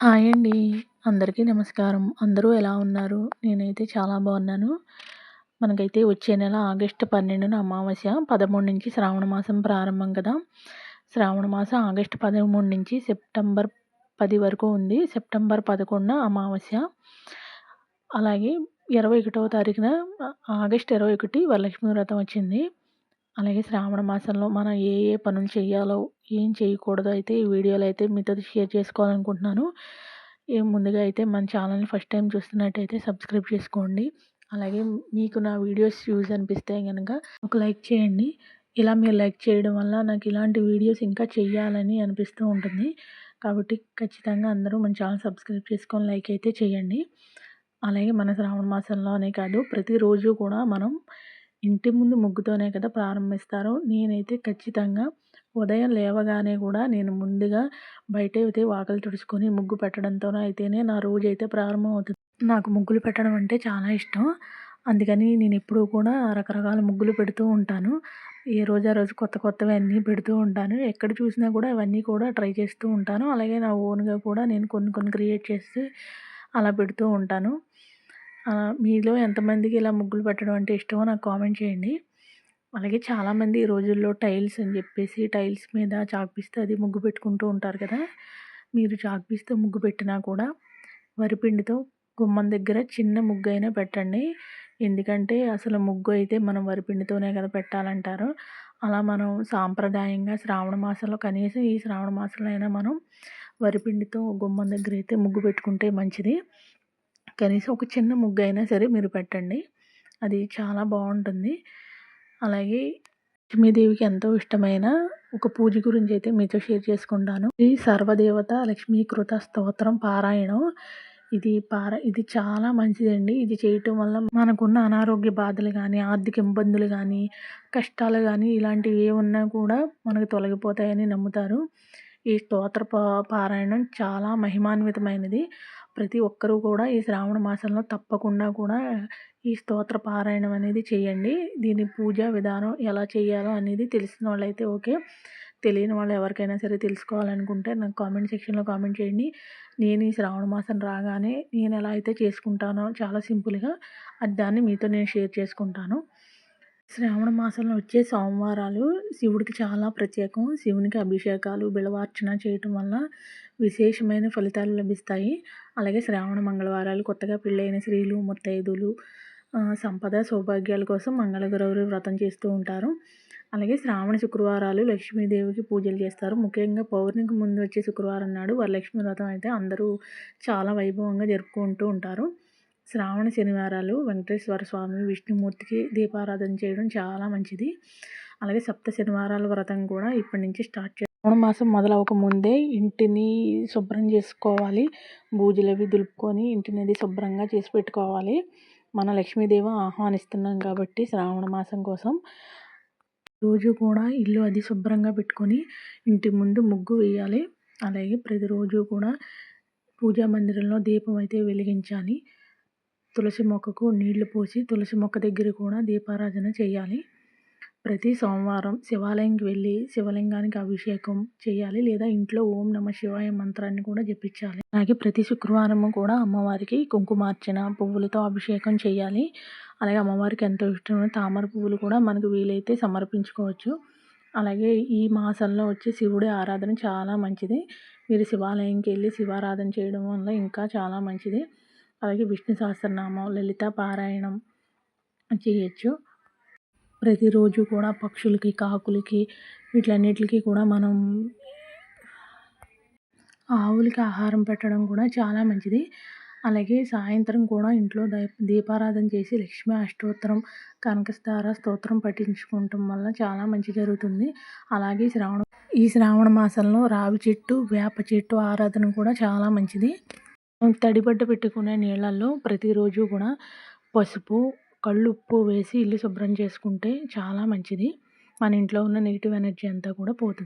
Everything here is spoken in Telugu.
హాయ్ అండి. అందరికీ నమస్కారం. అందరూ ఎలా ఉన్నారు? నేనైతే చాలా బాగున్నాను. మనకైతే వచ్చే నెల ఆగస్టు 12న అమావాస్య, 13 నుంచి శ్రావణ మాసం ప్రారంభం కదా! శ్రావణ మాసం ఆగస్టు 13 నుంచి సెప్టెంబర్ 10 వరకు ఉంది. సెప్టెంబర్ 11న అమావాస్య. అలాగే 21వ తారీఖున ఆగస్టు 21 వరలక్ష్మి వ్రతం వచ్చింది. అలాగే శ్రావణ మాసంలో మనం ఏ పనులు చేయాలో, ఏం చేయకూడదో అయితే ఈ వీడియోలో అయితే మీతో షేర్ చేసుకోవాలనుకుంటున్నాను. ముందుగా అయితే మన ఛానల్ని ఫస్ట్ టైం చూస్తున్నట్టయితే సబ్స్క్రైబ్ చేసుకోండి. అలాగే మీకు నా వీడియోస్ యూజ్ అనిపిస్తే కనుక ఒక లైక్ చేయండి. ఇలా మీరు లైక్ చేయడం వల్ల నాకు ఇలాంటి వీడియోస్ ఇంకా చేయాలని అనిపిస్తూ ఉంటుంది. కాబట్టి ఖచ్చితంగా అందరూ మన ఛానల్ సబ్స్క్రైబ్ చేసుకొని లైక్ అయితే చేయండి. అలాగే మన శ్రావణ మాసంలోనే కాదు, ప్రతిరోజు కూడా మనం ఇంటి ముందు ముగ్గుతోనే కదా ప్రారంభిస్తారు. నేనైతే ఖచ్చితంగా ఉదయం లేవగానే కూడా నేను ముందుగా బయటైతే వాకిలి తుడుచుకొని ముగ్గు పెట్టడంతోనే అయితేనే నా రోజైతే ప్రారంభం అవుతుంది. నాకు ముగ్గులు పెట్టడం అంటే చాలా ఇష్టం. అందుకని నేను ఎప్పుడూ కూడా రకరకాల ముగ్గులు పెడుతూ ఉంటాను. ఏ రోజు ఆ రోజు కొత్త కొత్తవి అన్నీ పెడుతూ ఉంటాను. ఎక్కడ చూసినా కూడా అవన్నీ కూడా ట్రై చేస్తూ ఉంటాను. అలాగే నా ఓన్గా కూడా నేను కొన్ని క్రియేట్ చేసి అలా పెడుతూ ఉంటాను. మీలో ఎంతమందికి ఇలా ముగ్గులు పెట్టడం అంటే ఇష్టమో నాకు కామెంట్ చేయండి. అలాగే చాలామంది ఈ రోజుల్లో టైల్స్ అని చెప్పేసి టైల్స్ మీద చాక్పీస్తో అది ముగ్గు పెట్టుకుంటూ ఉంటారు కదా! మీరు చాక్పీస్తో ముగ్గు పెట్టినా కూడా వరిపిండితో గుమ్మం దగ్గర చిన్న ముగ్గు అయినా పెట్టండి. ఎందుకంటే అసలు ముగ్గు అయితే మనం వరిపిండితోనే కదా పెట్టాలంటారు. అలా మనం సాంప్రదాయంగా శ్రావణ మాసంలో కనీసం ఈ శ్రావణ మాసంలో అయినా మనం వరిపిండితో గుమ్మం దగ్గర అయితే ముగ్గు పెట్టుకుంటే మంచిది. కనీసం ఒక చిన్న ముగ్గు అయినా సరే మీరు పెట్టండి. అది చాలా బాగుంటుంది. అలాగే లక్ష్మీదేవికి ఎంతో ఇష్టమైన ఒక పూజ గురించి అయితే మీతో షేర్ చేసుకుంటాను. శ్రీ సర్వదేవత లక్ష్మీకృత స్తోత్రం పారాయణం. ఇది చాలా మంచిదండి. ఇది చేయటం వల్ల మనకున్న అనారోగ్య బాధలు కానీ, ఆర్థిక ఇబ్బందులు కానీ, కష్టాలు కానీ ఇలాంటివి ఏ ఉన్నా కూడా మనకు తొలగిపోతాయని నమ్ముతారు. ఈ స్తోత్ర పారాయణం చాలా మహిమాన్వితమైనది. ప్రతి ఒక్కరూ కూడా ఈ శ్రావణ మాసంలో తప్పకుండా కూడా ఈ స్తోత్ర పారాయణం అనేది చేయండి. దీని పూజా విధానం ఎలా చేయాలో అనేది తెలిసిన వాళ్ళైతే ఓకే. తెలియని వాళ్ళు ఎవరికైనా సరే తెలుసుకోవాలనుకుంటే నాకు కామెంట్ సెక్షన్లో కామెంట్ చేయండి. నేను ఈ శ్రావణ మాసం రాగానే నేను ఎలా అయితే చేసుకుంటానో చాలా సింపుల్గా దాన్ని మీతో నేను షేర్ చేసుకుంటాను. శ్రావణ మాసంలో వచ్చే సోమవారాలు శివుడికి చాలా ప్రత్యేకం. శివునికి అభిషేకాలు, బిల్వార్చన చేయటం వల్ల విశేషమైన ఫలితాలు లభిస్తాయి. అలాగే శ్రావణ మంగళవారాలు కొత్తగా పెళ్ళైన స్త్రీలు, ముత్తైదులు సంపద, సౌభాగ్యాల కోసం మంగళగౌరి వ్రతం చేస్తూ ఉంటారు. అలాగే శ్రావణ శుక్రవారాలు లక్ష్మీదేవికి పూజలు చేస్తారు. ముఖ్యంగా పౌర్ణమికి ముందు వచ్చే శుక్రవారం నాడు వరలక్ష్మి వ్రతం అయితే అందరూ చాలా వైభవంగా జరుపుకుంటూ ఉంటారు. శ్రావణ శనివారాలు వెంకటేశ్వర స్వామి, విష్ణుమూర్తికి దీపారాధన చేయడం చాలా మంచిది. అలాగే సప్త శనివారాల వ్రతం కూడా ఇప్పటి నుంచి స్టార్ట్ శ్రావణ మాసం మొదలవక ముందే ఇంటిని శుభ్రం చేసుకోవాలి. బూజులు అవి దులుపుకొని ఇంటిని అది శుభ్రంగా చేసి పెట్టుకోవాలి. మన లక్ష్మీదేవి ఆహ్వానిస్తున్నాం కాబట్టి శ్రావణ మాసం కోసం రోజు కూడా ఇల్లు అది శుభ్రంగా పెట్టుకొని ఇంటి ముందు ముగ్గు వేయాలి. అలాగే ప్రతిరోజు కూడా పూజా మందిరంలో దీపం అయితే వెలిగించాలి. తులసి మొక్కకు నీళ్లు పోసి తులసి మొక్క దగ్గర కూడా దీపారాధన చేయాలి. ప్రతి సోమవారం శివాలయంకి వెళ్ళి శివలింగానికి అభిషేకం చేయాలి, లేదా ఇంట్లో ఓం నమ శివాయ మంత్రాన్ని కూడా జపించాలి. అలాగే ప్రతి శుక్రవారం కూడా అమ్మవారికి కుంకుమార్చన, పువ్వులతో అభిషేకం చేయాలి. అలాగే అమ్మవారికి ఎంతో ఇష్టమైన తామర పువ్వులు కూడా మనకు వీలైతే సమర్పించుకోవచ్చు. అలాగే ఈ మాసంలో వచ్చే శివుడి ఆరాధన చాలా మంచిది. మీరు శివాలయంకి వెళ్ళి శివారాధన చేయడం వల్ల ఇంకా చాలా మంచిది. అలాగే విష్ణు సహస్రనామం, లలిత పారాయణం చేయొచ్చు. ప్రతిరోజు కూడా పక్షులకి, కాకులకి వీటన్నిటికి కూడా మనం ఆవులకి ఆహారం పెట్టడం కూడా చాలా మంచిది. అలాగే సాయంత్రం కూడా ఇంట్లో దీపారాధన చేసి లక్ష్మీ అష్టోత్తరం, కనకస్తార స్తోత్రం పఠించుకోవటం వల్ల చాలా మంచి జరుగుతుంది. అలాగే ఈ శ్రావణ మాసంలో రావి చెట్టు, వేప చెట్టు ఆరాధన కూడా చాలా మంచిది. తడిబడ్డ పెట్టుకునే నీళ్ళల్లో ప్రతిరోజు కూడా పసుపు, కళ్ళుప్పు వేసి ఇల్లు శుభ్రం చేసుకుంటే చాలా మంచిది. మన ఇంట్లో ఉన్న నెగిటివ్ ఎనర్జీ అంతా కూడా పోతుంది.